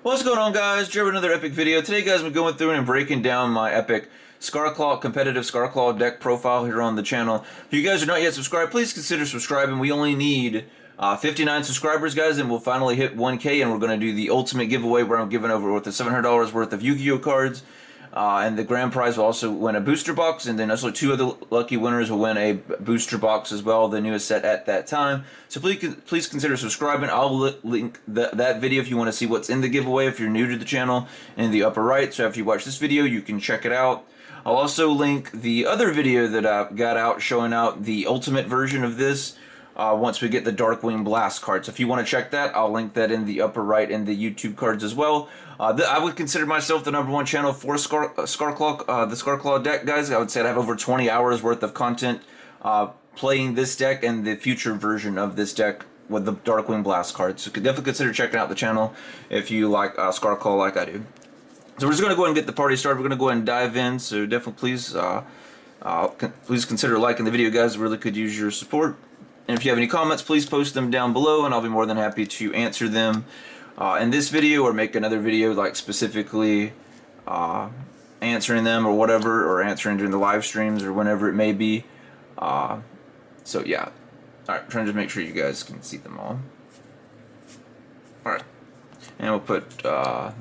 What's going on, guys? Joe with another epic video. Today, guys, I'm going through and breaking down my epic Scareclaw competitive Scareclaw deck profile here on the channel. If you guys are not yet subscribed, please consider subscribing. We only need 59 subscribers, guys, and we'll finally hit 1K, and we're going to do the ultimate giveaway where I'm giving over with the $700 worth of Yu-Gi-Oh cards. And the grand prize will also win a booster box, and then also 2 other lucky winners will win a booster box as well, the newest set at that time. So please consider subscribing. I'll link that video if you want to see what's in the giveaway if you're new to the channel in the upper right. So after you watch this video, you can check it out. I'll also link the other video that I got out showing out the ultimate version of this once we get the Darkwing Blast cards. So if you want to check that, I'll link that in the upper right in the YouTube cards as well. I would consider myself the #1 channel for Scareclaw, the Scareclaw deck, guys. I would say I have over 20 hours worth of content playing this deck and the future version of this deck with the Darkwing Blast cards. So definitely consider checking out the channel if you like Scareclaw like I do. So we're just going to go ahead and get the party started. We're going to go ahead and dive in. So definitely please consider liking the video, guys. Really could use your support. And if you have any comments, please post them down below, and I'll be more than happy to answer them in this video or make another video like specifically answering them or whatever, or answering during the live streams or whenever it may be. So yeah. Alright, I'm trying to just make sure you guys can see them all. Alright. And we'll put the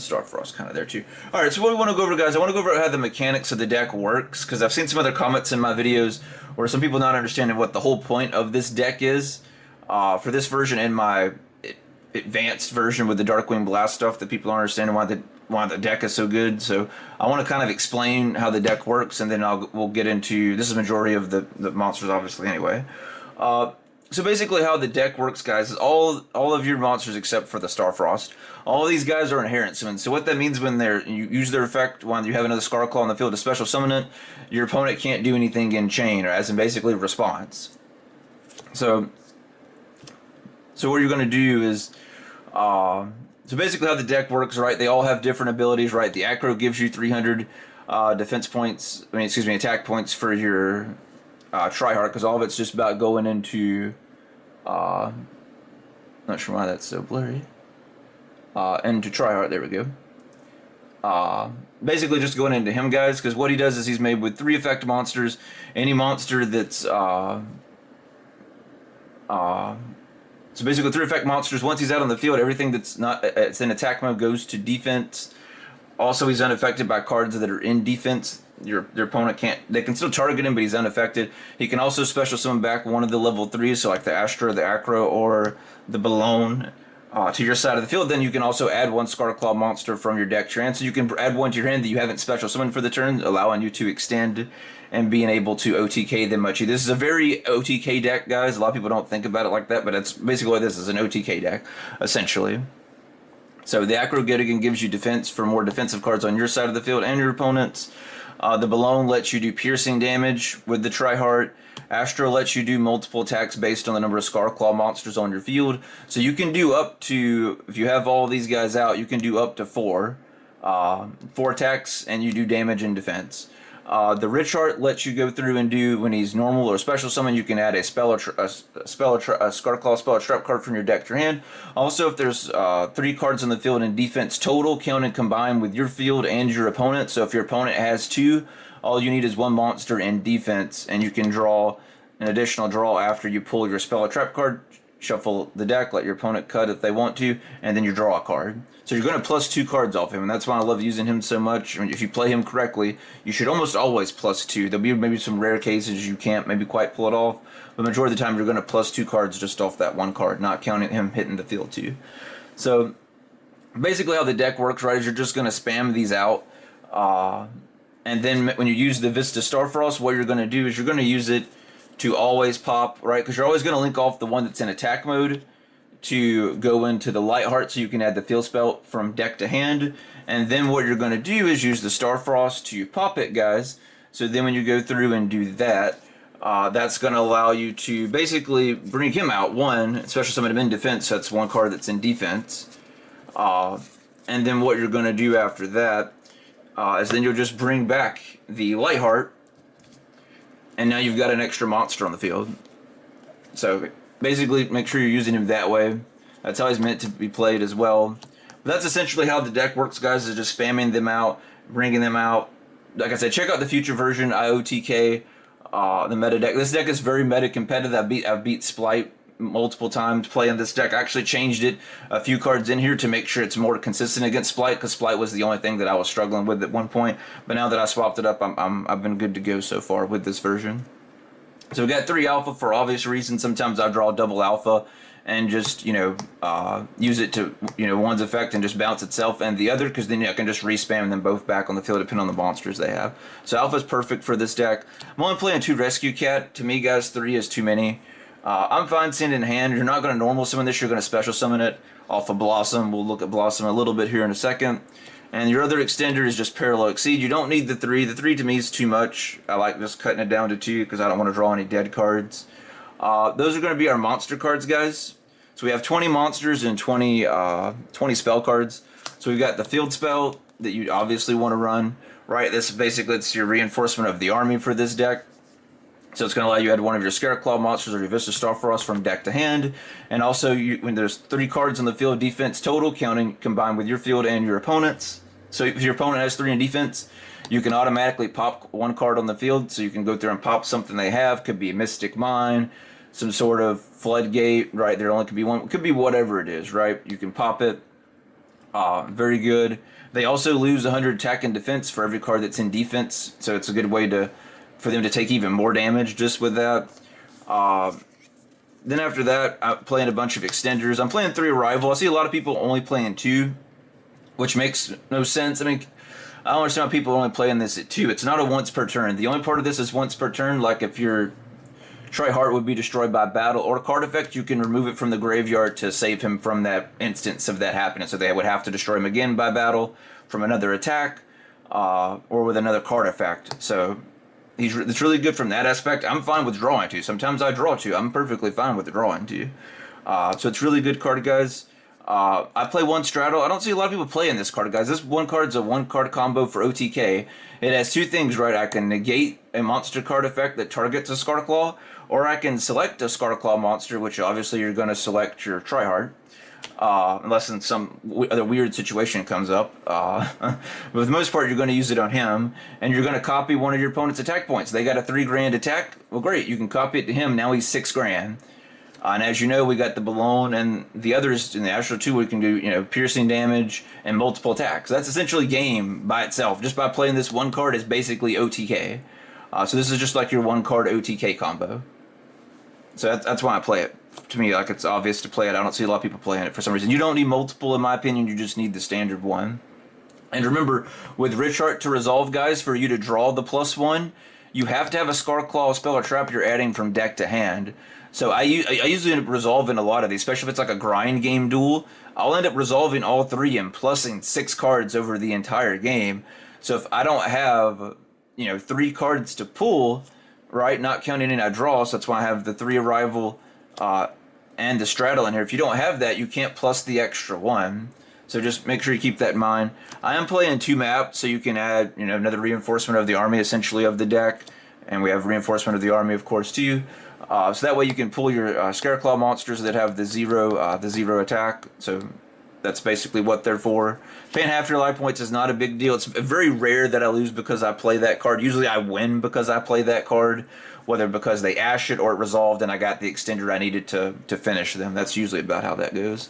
Starfrost kind of there too. Alright, so what we want to go over, guys, I want to go over how the mechanics of the deck works, because I've seen some other comments in my videos where some people not understanding what the whole point of this deck is. For this version and my advanced version with the Darkwing Blast stuff, that people don't understand why the deck is so good. So I want to kind of explain how the deck works, and then we'll get into, this is the majority of the monsters obviously anyway. So basically how the deck works, guys, is all of your monsters except for the Starfrost, all of these guys are inherent summons. So what that means, when you use their effect when you have another Scareclaw on the field to special summon it, your opponent can't do anything in chain, or as in basically response. So what you're going to do is, so basically how the deck works, right, they all have different abilities, right? The Acro gives you 300 defense points, attack points for your Tri-Heart, because all of it's just about going into, not sure why that's so blurry, into Tri-Heart, there we go. Basically just going into him, guys, because what he does is he's made with 3 effect monsters. Any monster that's, so basically 3 effect monsters, once he's out on the field, everything that's not, it's in attack mode goes to defense. Also, he's unaffected by cards that are in defense. Your opponent can't, they can still target him, but he's unaffected. He can also special summon back one of the level 3s, so like the Astra, the Acro, or the Belone, to your side of the field. Then you can also add 1 Scareclaw monster from your deck to your hand. So you can add 1 to your hand that you haven't special summoned for the turn, allowing you to extend and being able to OTK them much. This is a very OTK deck, guys. A lot of people don't think about it like that, but that's basically what this is, an OTK deck, essentially. So the Acro again gives you defense for more defensive cards on your side of the field and your opponent's. The Belone lets you do piercing damage with the Tri-Heart. Astra lets you do multiple attacks based on the number of Scareclaw monsters on your field. So you can do up to, if you have all these guys out, you can do up to 4 attacks, and you do damage and defense. The Reichheart lets you go through and do, when he's normal or special summon, you can add a Scareclaw spell or trap card from your deck to your hand. Also, if there's 3 cards on the field in defense total, counted combined with your field and your opponent. So if your opponent has 2, all you need is 1 monster in defense, and you can draw an additional draw after you pull your spell or trap card, shuffle the deck, let your opponent cut if they want to, and then you draw a card. So you're going to +2 cards off him, and that's why I love using him so much. I mean, if you play him correctly, you should almost always +2. There'll be maybe some rare cases you can't maybe quite pull it off, but the majority of the time you're going to +2 cards just off that 1 card, not counting him hitting the field too. So basically how the deck works, right, is you're just going to spam these out, and then when you use the Visas Starfrost, what you're going to do is you're going to use it to always pop, right, because you're always going to link off the one that's in attack mode to go into the Light-Heart, so you can add the field spell from deck to hand. And then what you're going to do is use the Starfrost to pop it, guys. So then when you go through and do that, that's going to allow you to basically bring him out, 1, special summon him in defense, so that's 1 card that's in defense. And then what you're going to do after that is then you'll just bring back the Light-Heart, and now you've got an extra monster on the field. So basically make sure you're using him that way. That's how he's meant to be played as well. But that's essentially how the deck works, guys, is just spamming them out, bringing them out. Like I said, check out the future version, IOTK, the meta deck. This deck is very meta competitive. I've beat Splight multiple times playing this deck. I actually changed it a few cards in here to make sure it's more consistent against Splight, because Splight was the only thing that I was struggling with at one point. But now that I swapped it up, I've been good to go so far with this version. So we got 3 alpha for obvious reasons. Sometimes I draw double alpha and just, use it to, one's effect and just bounce itself, and the other, because then I can just respam them both back on the field depending on the monsters they have. So alpha's perfect for this deck. I'm only playing 2 Rescue Cat. To me, guys, 3 is too many. I'm fine seeing it in hand. You're not going to normal summon this. You're going to special summon it off of Blossom. We'll look at Blossom a little bit here in a second. And your other extender is just Parallel Exceed. You don't need the 3. The 3 to me is too much. I like just cutting it down to 2 because I don't want to draw any dead cards. Those are going to be our monster cards, guys. So we have 20 monsters and 20 spell cards. So we've got the field spell that you obviously want to run, right? This basically, it's your reinforcement of the army for this deck. So it's going to allow you to add one of your Scareclaw monsters or your Visas Starfrost from deck to hand. And also, when there's 3 cards on the field defense total, combined with your field and your opponent's. So if your opponent has 3 in defense, you can automatically pop 1 card on the field. So you can go through and pop something they have. Could be a Mystic Mine, some sort of Floodgate, right? There only could be one. Could be whatever it is, right? You can pop it. Very good. They also lose 100 attack and defense for every card that's in defense. So it's a good way for them to take even more damage just with that. Then after that, I'm playing a bunch of extenders. I'm playing 3 Arrival. I see a lot of people only playing 2, which makes no sense. I mean, I don't understand how people are only playing this at 2. It's not a once per turn. The only part of this is once per turn. Like if your Tri-Heart would be destroyed by battle or card effect, you can remove it from the graveyard to save him from that instance of that happening. So they would have to destroy him again by battle from another attack or with another card effect. So it's really good from that aspect. I'm fine with drawing 2. Sometimes I draw 2. I'm perfectly fine with drawing 2. So it's really good card, guys. I play 1 Straddle. I don't see a lot of people playing this card, guys. This 1 card's a 1-card combo for OTK. It has 2 things, right? I can negate a monster card effect that targets a Scareclaw, or I can select a Scareclaw monster, which obviously you're going to select your Tri-Heart. Unless in some other weird situation comes up. But for the most part, you're going to use it on him, and you're going to copy one of your opponent's attack points. They got a 3 grand attack. Well, great. You can copy it to him. Now he's 6 grand. And as you know, we got the Belone and the others in the Astra 2, we can do, piercing damage and multiple attacks. That's essentially game by itself. Just by playing this 1 card is basically OTK. So this is just like your 1-card OTK combo. So that's why I play it. To me, like, it's obvious to play it. I don't see a lot of people playing it for some reason. You don't need multiple, in my opinion. You just need the standard 1. And remember, with Reichheart to resolve, guys, for you to draw the +1, you have to have a Scareclaw spell or trap you're adding from deck to hand. So I usually end up resolving a lot of these, especially if it's like a grind game duel. I'll end up resolving all 3 and plussing 6 cards over the entire game. So if I don't have, 3 cards to pull, right, not counting any I draw, so that's why I have the 3 Arrival and the Straddle in here. If you don't have that, you can't plus the extra 1. So just make sure you keep that in mind. I am playing 2 maps, so you can add, another reinforcement of the army, essentially, of the deck. And we have reinforcement of the army, of course, too. So that way you can pull your Scareclaw monsters that have the zero attack. So that's basically what they're for. Paying half your life points is not a big deal. It's very rare that I lose because I play that card. Usually I win because I play that card, whether because they ash it or it resolved and I got the extender I needed to finish them. That's usually about how that goes.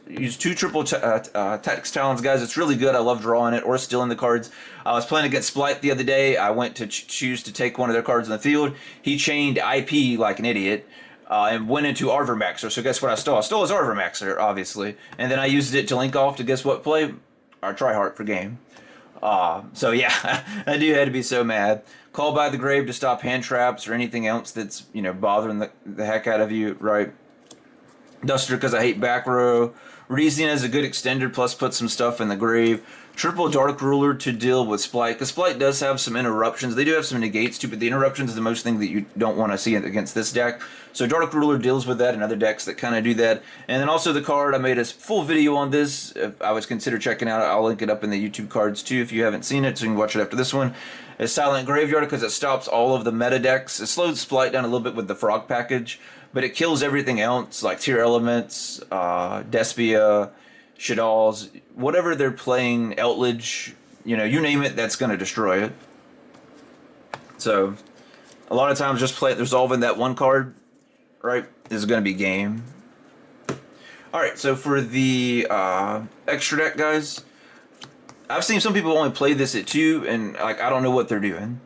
Use 2 triple Tactics Talons, guys. It's really good. I love drawing it or stealing the cards. I was playing against Splight the other day. I went to choose to take one of their cards in the field. He chained IP like an idiot and went into Arvermaxer. So guess what I stole? I stole his Arvermaxer, obviously. And then I used it to link off to guess what play? Our Tri-Heart for game. So yeah, I do had to be so mad. Call by the Grave to stop hand traps or anything else that's, bothering the heck out of you, right? Duster because I hate back row. Reason as a good extender, plus put some stuff in the grave. Triple Dark Ruler to deal with Splight, because Splight does have some interruptions. They do have some negates too, but the interruptions is the most thing that you don't want to see against this deck. So Dark Ruler deals with that and other decks that kind of do that. And then also the card, I made a full video on this. If I was consider checking out, I'll link it up in the YouTube cards too if you haven't seen it, so you can watch it after this one. It's Silent Graveyard because it stops all of the meta decks. It slows Splight down a little bit with the Frog package, but it kills everything else, like Tier Elements, Despia, Shaddolls, whatever they're playing, Outledge, you know, you name it, that's going to destroy it. So, a lot of times just resolving that one card, right, is going to be game. Alright, so for the extra deck, guys, I've seen some people only play this at 2, and like I don't know what they're doing.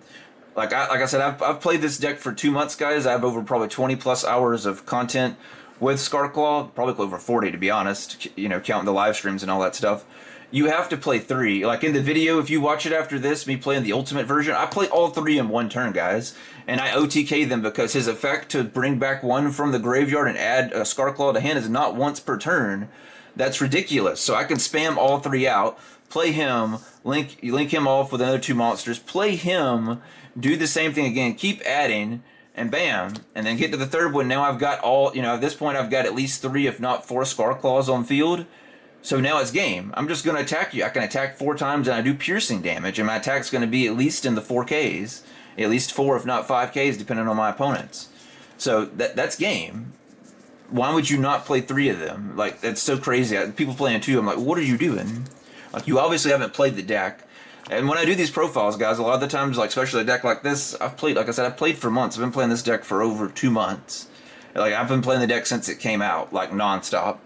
Like I said, I've played this deck for 2 months, guys. I have over probably 20 plus hours of content with Scareclaw, probably over 40 to be honest, you know, counting the live streams and all that stuff. You have to play 3. Like in the video, if you watch it after this, me playing the ultimate version, I play all 3 in one turn, guys. And I OTK them because his effect to bring back 1 from the graveyard and add a Scareclaw to hand is not once per turn. That's ridiculous. So I can spam all 3 out, play him, link him off with another 2 monsters, play him, do the same thing again, keep adding, and bam. And then get to the 3rd one. Now I've got all, you know, at this point I've got at least 3, if not 4 Scareclaws on field. So now it's game. I'm just going to attack you. I can attack 4 times and I do piercing damage. And my attack's going to be at least in the 4Ks. At least 4, if not 5Ks, depending on my opponents. So that's game. Why would you not play 3 of them? Like, that's so crazy. People playing 2, I'm like, what are you doing? Like, you obviously haven't played the deck. And when I do these profiles, guys, a lot of the times, like, especially a deck like this, I've played, like I said, I've played for months. I've been playing this deck for over 2 months. Like, I've been playing the deck since it came out, like, non-stop.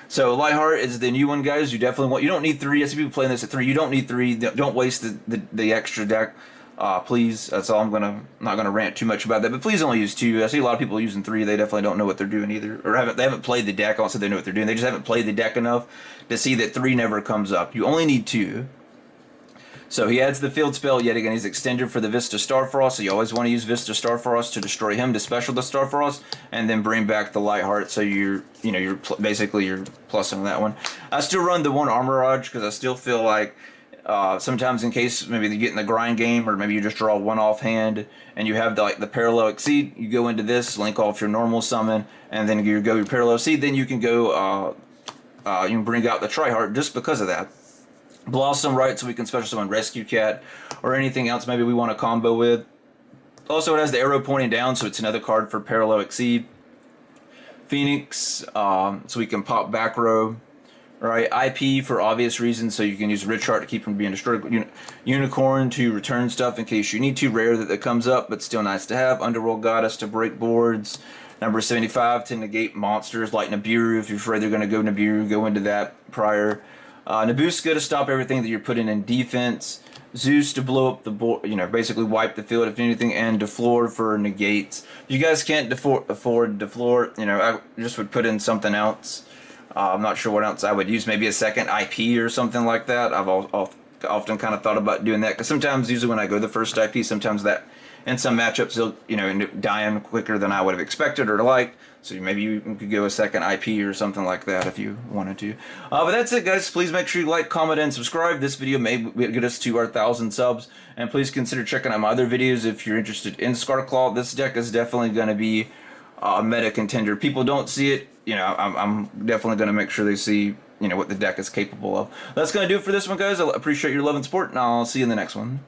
So Light-Heart is the new one, guys. You definitely want. You don't need 3. I see people playing this at 3. You don't need 3. Don't waste the extra deck, please. That's all. Not gonna rant too much about that. But please only use 2. I see a lot of people using 3. They definitely don't know what they're doing either, or they haven't played the deck. Also, they know what they're doing. They just haven't played the deck enough to see that 3 never comes up. You only need 2. So he adds the field spell. Yet again, he's extended for the Visas Starfrost. So you always want to use Visas Starfrost to destroy him, to special the Starfrost, and then bring back the Light-Heart. So you're basically plussing that one. I still run the one Almiraj because I still feel like sometimes in case maybe you get in the grind game, or maybe you just draw 1 offhand and you have the parallel exceed. You go into this, link off your normal summon, and then you go your parallel exceed. Then you can go you can bring out the Tri-Heart just because of that. Blossom, right, so we can special summon Rescue Cat or anything else maybe we want to combo with. Also, it has the arrow pointing down, so it's another card for Parallel Exceed. Phoenix, so we can pop back row. Right, IP for obvious reasons, so you can use Reichheart to keep from being destroyed. Unicorn to return stuff in case you need to. Rare that comes up, but still nice to have. Underworld Goddess to break boards. Number 75 to negate monsters like Nibiru. If you're afraid they're going to go Nibiru, go into that prior. Nabuska to stop everything that you're putting in defense. Zeus to blow up the board, basically wipe the field if anything, and Deflor for negates. If you guys can't afford Deflor, I just would put in something else. I'm not sure what else I would use. Maybe a second IP or something like that. I've often kind of thought about doing that because sometimes, usually when I go the first IP, sometimes that in some matchups he'll end up dying quicker than I would have expected or like. So maybe you could go a second IP or something like that if you wanted to. But that's it, guys. Please make sure you like, comment, and subscribe. This video may get us to our 1,000 subs. And please consider checking out my other videos if you're interested in Scareclaw. This deck is definitely going to be a meta contender. People don't see it. I'm definitely going to make sure they see, what the deck is capable of. That's going to do it for this one, guys. I appreciate your love and support, and I'll see you in the next one.